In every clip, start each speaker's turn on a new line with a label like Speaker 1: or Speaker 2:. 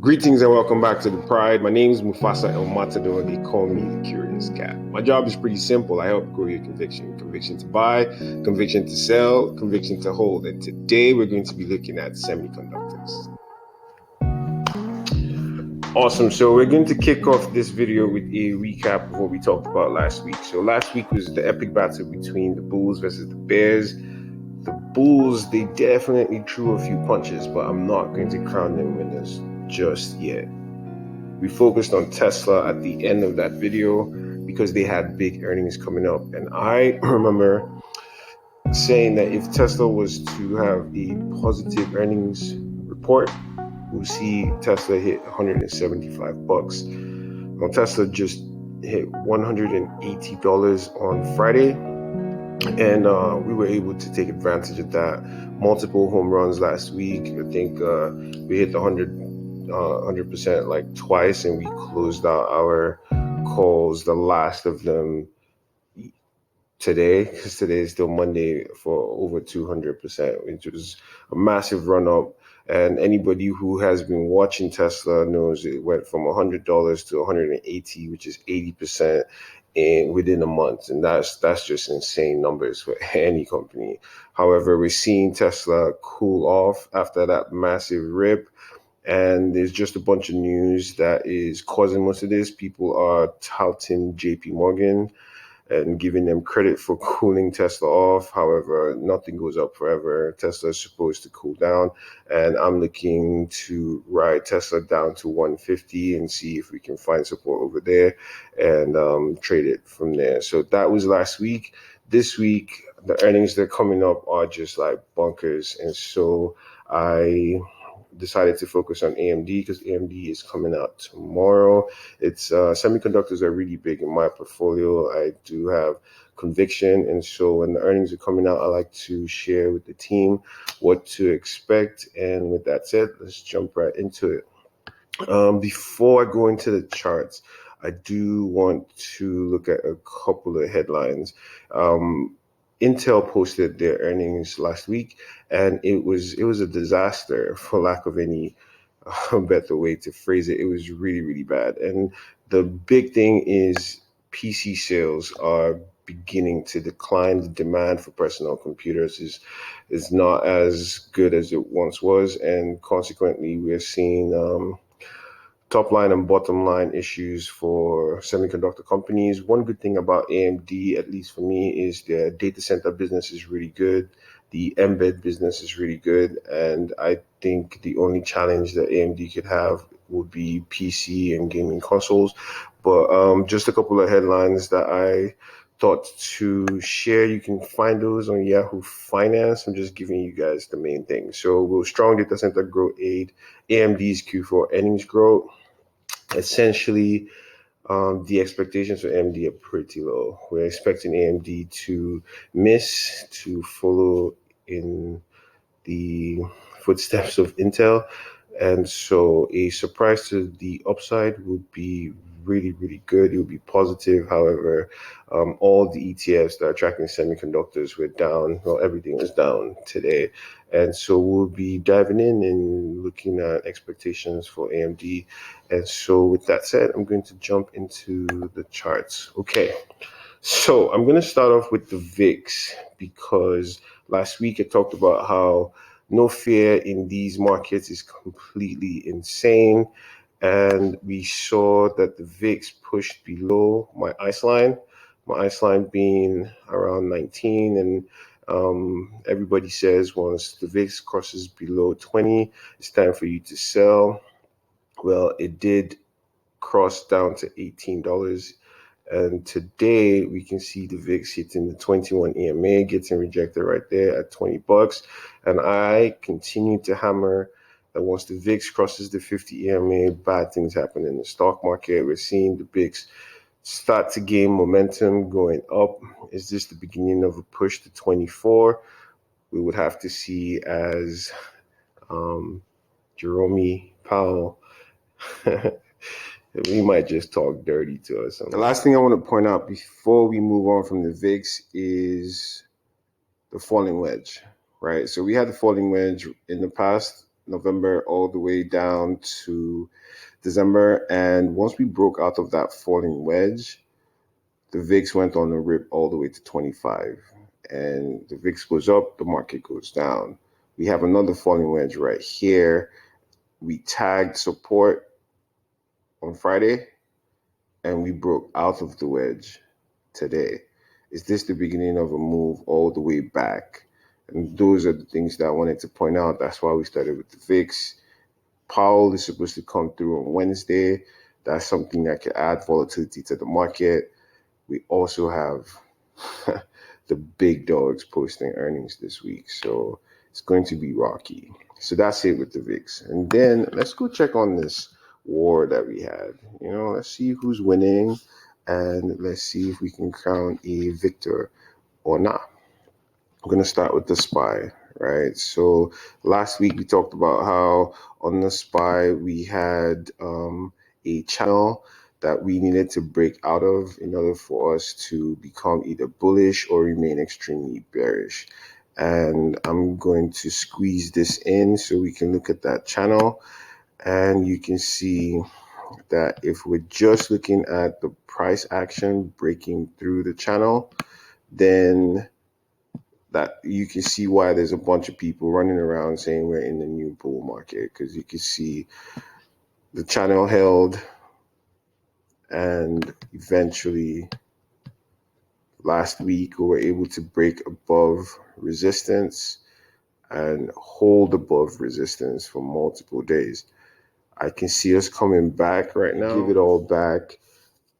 Speaker 1: Greetings and welcome back to The Pride. My name is Muphasa El Matador. They call me the Curious Cat. My job is pretty simple. I help grow your conviction. Conviction to buy, conviction to sell, conviction to hold. And today we're going to be looking at semiconductors. Awesome. So we're going to kick off this video with a recap of what we talked about last week. So last week was the epic battle between the Bulls versus the Bears. The Bulls, they definitely threw a few punches, but I'm not going to crown them winners just yet. We focused on Tesla at the end of that video because they had big earnings coming up. And I remember saying that if Tesla was to have a positive earnings report, we'll see Tesla hit $175. Well, Tesla just hit $180 on Friday. And we were able to take advantage of that. Multiple home runs last week. I think we hit the 100% like twice, and we closed out our calls, the last of them today, because today is still Monday, for over 200%, which was a massive run up. And anybody who has been watching Tesla knows it went from $100 to $180, which is 80% within a month. And that's just insane numbers for any company. However, we're seeing Tesla cool off after that massive rip. And there's just a bunch of news that is causing most of this. People are touting JP Morgan and giving them credit for cooling Tesla off. However, nothing goes up forever. Tesla is supposed to cool down, and I'm looking to ride Tesla down to 150 and see if we can find support over there and trade it from there. So that was last week. This week, the earnings that are coming up are just like bonkers, and so I decided to focus on AMD because AMD is coming out tomorrow. It's semiconductors are really big in my portfolio. I do have conviction, and so when the earnings are coming out, I like to share with the team what to expect. And with that said, let's jump right into it. Before I go into the charts, I do want to look at a couple of headlines. Intel posted their earnings last week, and it was a disaster, for lack of any better way to phrase it. It was really, really bad. And the big thing is PC sales are beginning to decline. The demand for personal computers is not as good as it once was, and consequently, we're seeing top line and bottom line issues for semiconductor companies. One good thing about AMD, at least for me, is their data center business is really good. The embed business is really good. And I think the only challenge that AMD could have would be PC and gaming consoles. But just a couple of headlines that I thought to share. You can find those on Yahoo Finance. I'm just giving you guys the main thing. So will strong data center growth aid AMD's Q4 earnings growth? Essentially, the expectations for AMD are pretty low. We're expecting AMD to miss, to follow in the footsteps of Intel. And so a surprise to the upside would be really, really good. It would be positive. However, all the ETFs that are tracking semiconductors were down. Well, everything was down today. And so we'll be diving in and looking at expectations for AMD. And so with that said, I'm going to jump into the charts. Okay. So I'm going to start off with the VIX, because last week I talked about how no fear in these markets is completely insane. And we saw that the VIX pushed below my ice line being around 19. And everybody says once the VIX crosses below 20, it's time for you to sell. Well, it did cross down to $18. And today we can see the VIX hitting the 21 EMA, getting rejected right there at $20. And I continue to hammer that once the VIX crosses the 50 EMA, bad things happen in the stock market. We're seeing the VIX start to gain momentum going up. Is this the beginning of a push to 24? We would have to see as Jerome Powell he might just talk dirty to us. The last thing I want to point out before we move on from the VIX is the falling wedge, right? So we had the falling wedge in the past November all the way down to December. And once we broke out of that falling wedge, the VIX went on a rip all the way to 25. And the VIX goes up, the market goes down. We have another falling wedge right here. We tagged support on Friday and we broke out of the wedge today. Is this the beginning of a move all the way back? And those are the things that I wanted to point out. That's why we started with the VIX. Powell is supposed to come through on Wednesday. That's something that can add volatility to the market. We also have the big dogs posting earnings this week, so it's going to be rocky. So that's it with the VIX. And then let's go check on this war that we had. Let's see who's winning, and let's see if we can crown a victor or not. I'm going to start with the SPY, right? So last week we talked about how on the SPY we had a channel that we needed to break out of in order for us to become either bullish or remain extremely bearish. And I'm going to squeeze this in so we can look at that channel. And you can see that if we're just looking at the price action breaking through the channel, then that you can see why there's a bunch of people running around saying we're in the new bull market, because you can see the channel held and eventually last week we were able to break above resistance and hold above resistance for multiple days. I can see us coming back right now, give it all back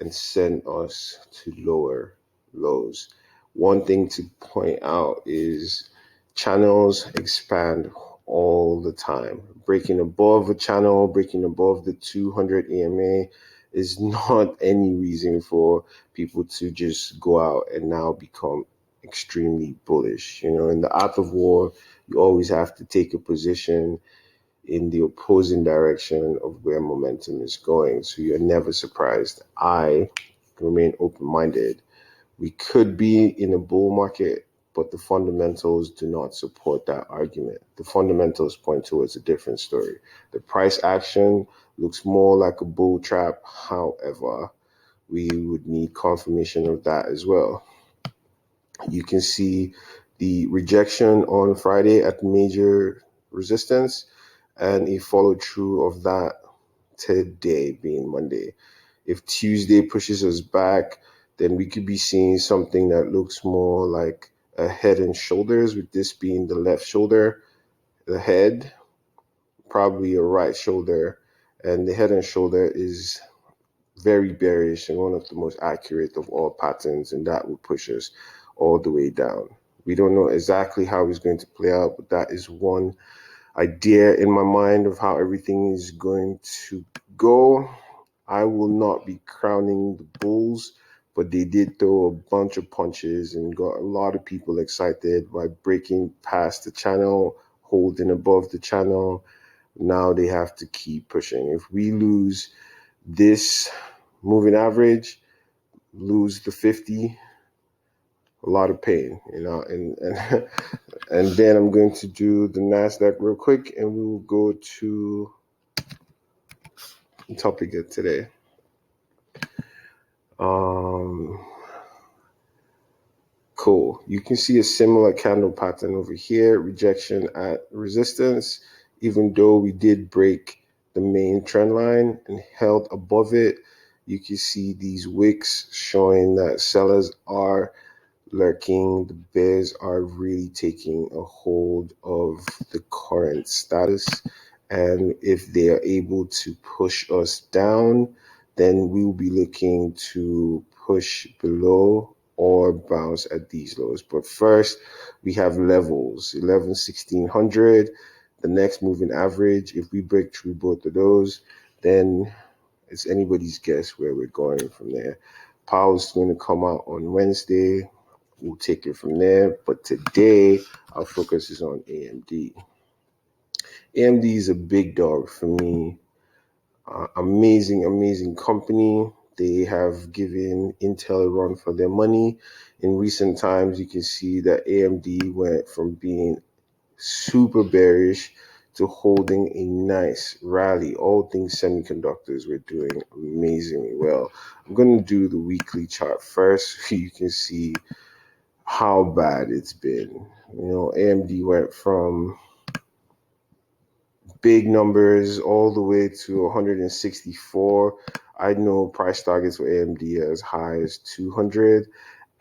Speaker 1: and send us to lower lows. One thing to point out is channels expand all the time. Breaking above a channel, breaking above the 200 EMA is not any reason for people to just go out and now become extremely bullish. In the art of war, you always have to take a position in the opposing direction of where momentum is going. So you're never surprised. I remain open-minded. We could be in a bull market, but the fundamentals do not support that argument. The fundamentals point towards a different story. The price action looks more like a bull trap. However, we would need confirmation of that as well. You can see the rejection on Friday at major resistance and a follow through of that today being Monday. If Tuesday pushes us back, then we could be seeing something that looks more like a head and shoulders, with this being the left shoulder, the head, probably a right shoulder, and the head and shoulder is very bearish and one of the most accurate of all patterns, and that will push us all the way down. We don't know exactly how it's going to play out, but that is one idea in my mind of how everything is going to go. I will not be crowning the bulls, but they did throw a bunch of punches and got a lot of people excited by breaking past the channel, holding above the channel. Now they have to keep pushing. If we lose this moving average, lose the 50, a lot of pain, and and then I'm going to do the NASDAQ real quick and we will go to the topic of today. Cool. You can see a similar candle pattern over here, rejection at resistance, even though we did break the main trend line and held above it. You can see these wicks showing that sellers are lurking. The bears are really taking a hold of the current status, and if they are able to push us down, then we will be looking to push below or bounce at these lows. But first, we have levels 11, 1600, the next moving average. If we break through both of those, then it's anybody's guess where we're going from there. Powell's going to come out on Wednesday. We'll take it from there. But today, our focus is on AMD. AMD is a big dog for me. Amazing company. They have given Intel a run for their money. In recent times, you can see that AMD went from being super bearish to holding a nice rally. All things semiconductors were doing amazingly well. I'm going to do the weekly chart first so you can see how bad it's been. AMD went from big numbers all the way to 164. I know price targets for AMD as high as 200.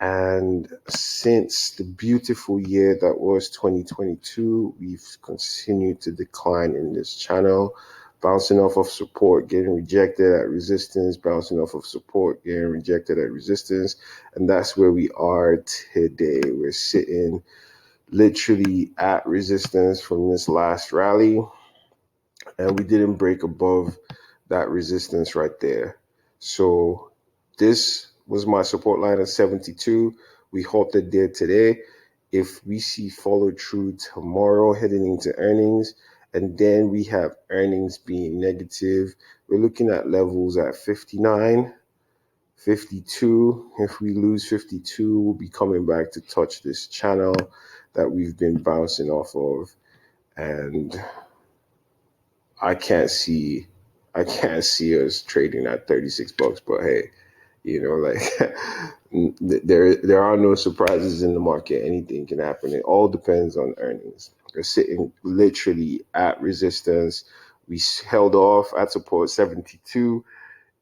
Speaker 1: And since the beautiful year that was 2022, we've continued to decline in this channel, bouncing off of support, getting rejected at resistance, bouncing off of support, getting rejected at resistance. And that's where we are today. We're sitting literally at resistance from this last rally, and we didn't break above that resistance right there. So this was my support line at 72. We halted there today. If we see follow through tomorrow heading into earnings, and then we have earnings being negative, we're looking at levels at 59, 52. If we lose 52, we'll be coming back to touch this channel that we've been bouncing off of. And I can't see us trading at $36, but hey, like there are no surprises in the market. Anything can happen. It all depends on earnings. We're sitting literally at resistance. We held off at support 72.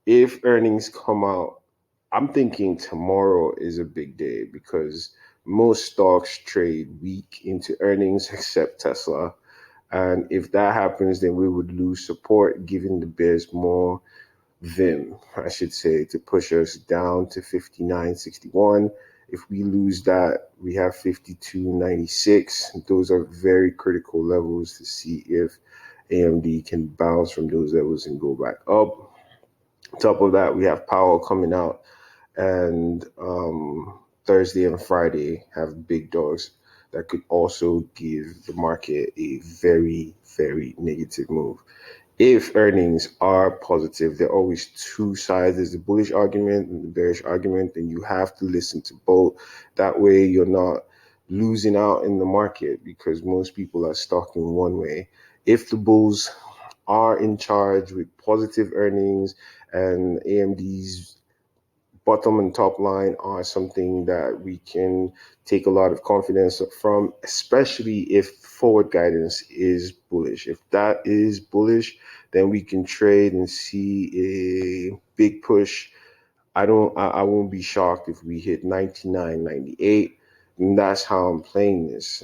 Speaker 1: If earnings come out, I'm thinking tomorrow is a big day because most stocks trade weak into earnings except Tesla. And if that happens, then we would lose support, giving the bears more vim, I should say, to push us down to 59.61. If we lose that, we have 52.96. Those are very critical levels to see if AMD can bounce from those levels and go back up. On top of that, we have Powell coming out, and Thursday and Friday have big dogs that could also give the market a very, very negative move. If earnings are positive, there are always two sides. There's the bullish argument and the bearish argument, and you have to listen to both. That way you're not losing out in the market because most people are stuck in one way. If the bulls are in charge with positive earnings and AMD's bottom and top line are something that we can take a lot of confidence from, especially if forward guidance is bullish. If that is bullish, then we can trade and see a big push. I won't be shocked if we hit 99.98. And that's how I'm playing this.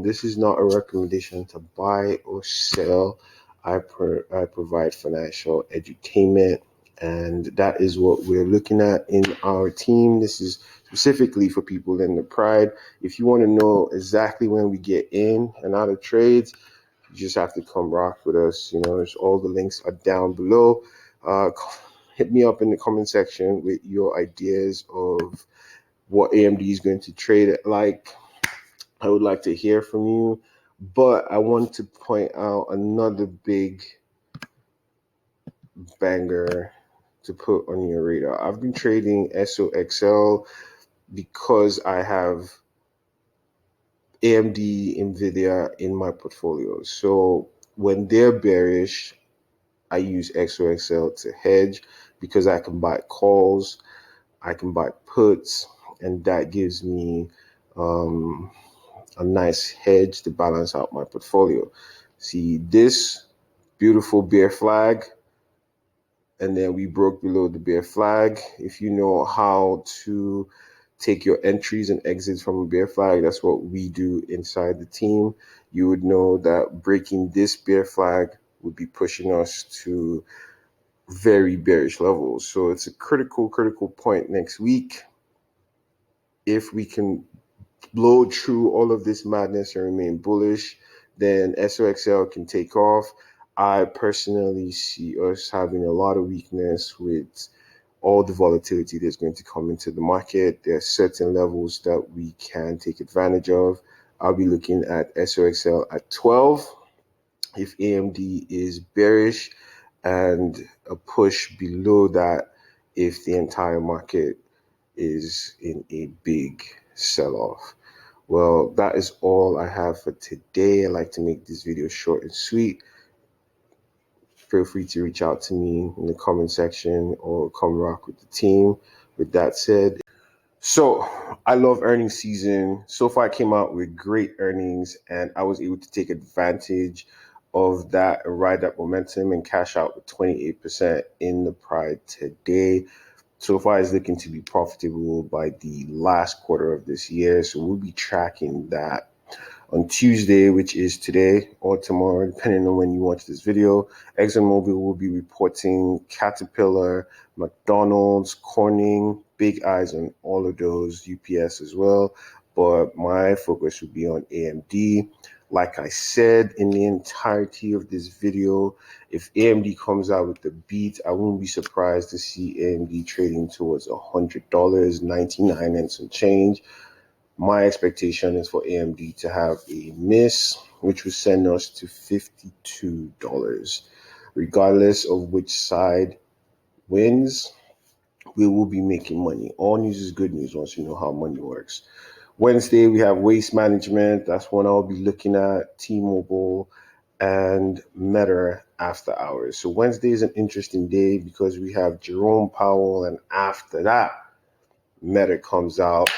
Speaker 1: This is not a recommendation to buy or sell. I provide financial edutainment, and that is what we're looking at in our team. This is specifically for people in the pride. If you want to know exactly when we get in and out of trades, you just have to come rock with us. All the links are down below. Hit me up in the comment section with your ideas of what AMD is going to trade at like. I would like to hear from you. But I want to point out another big banger to put on your radar. I've been trading SOXL because I have AMD, Nvidia in my portfolio. So when they're bearish, I use SOXL to hedge because I can buy calls, I can buy puts, and that gives me a nice hedge to balance out my portfolio. See this beautiful bear flag, and then we broke below the bear flag. If you know how to take your entries and exits from a bear flag, that's what we do inside the team. You would know that breaking this bear flag would be pushing us to very bearish levels. So it's a critical point next week. If we can blow through all of this madness and remain bullish, then SOXL can take off. I personally see us having a lot of weakness with all the volatility that's going to come into the market. There are certain levels that we can take advantage of. I'll be looking at SOXL at 12 if AMD is bearish, and a push below that if the entire market is in a big sell-off. Well, that is all I have for today. I like to make this video short and sweet. Feel free to reach out to me in the comment section or come rock with the team. With that said, so I love earnings season. So far, I came out with great earnings and I was able to take advantage of that and ride that momentum and cash out with 28% in the Pride today. So far, it's looking to be profitable by the last quarter of this year. So we'll be tracking that on Tuesday, which is today or tomorrow, depending on when you watch this video. ExxonMobil will be reporting Caterpillar, McDonald's, Corning, big eyes on all of those, UPS as well. But my focus will be on AMD. Like I said in the entirety of this video, if AMD comes out with the beat, I won't be surprised to see AMD trading towards $100, 99 and some change. My expectation is for AMD to have a miss, which would send us to $52. Regardless of which side wins, we will be making money. All news is good news once you know how money works. Wednesday, we have waste management. That's one I'll be looking at, T-Mobile and Meta after hours. So Wednesday is an interesting day because we have Jerome Powell, and after that, Meta comes out.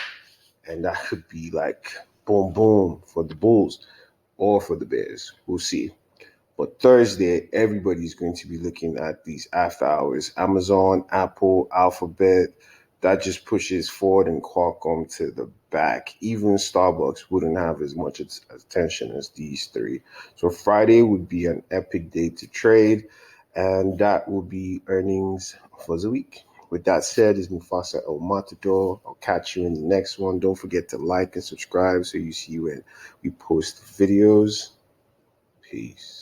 Speaker 1: And that could be like boom, boom for the Bulls or for the Bears. We'll see. But Thursday, everybody's going to be looking at these after hours. Amazon, Apple, Alphabet. That just pushes Ford and Qualcomm to the back. Even Starbucks wouldn't have as much attention as these three. So Friday would be an epic day to trade. And that will be earnings for the week. With that said, it's Muphasa El Matador. I'll catch you in the next one. Don't forget to like and subscribe so you see when we post videos. Peace.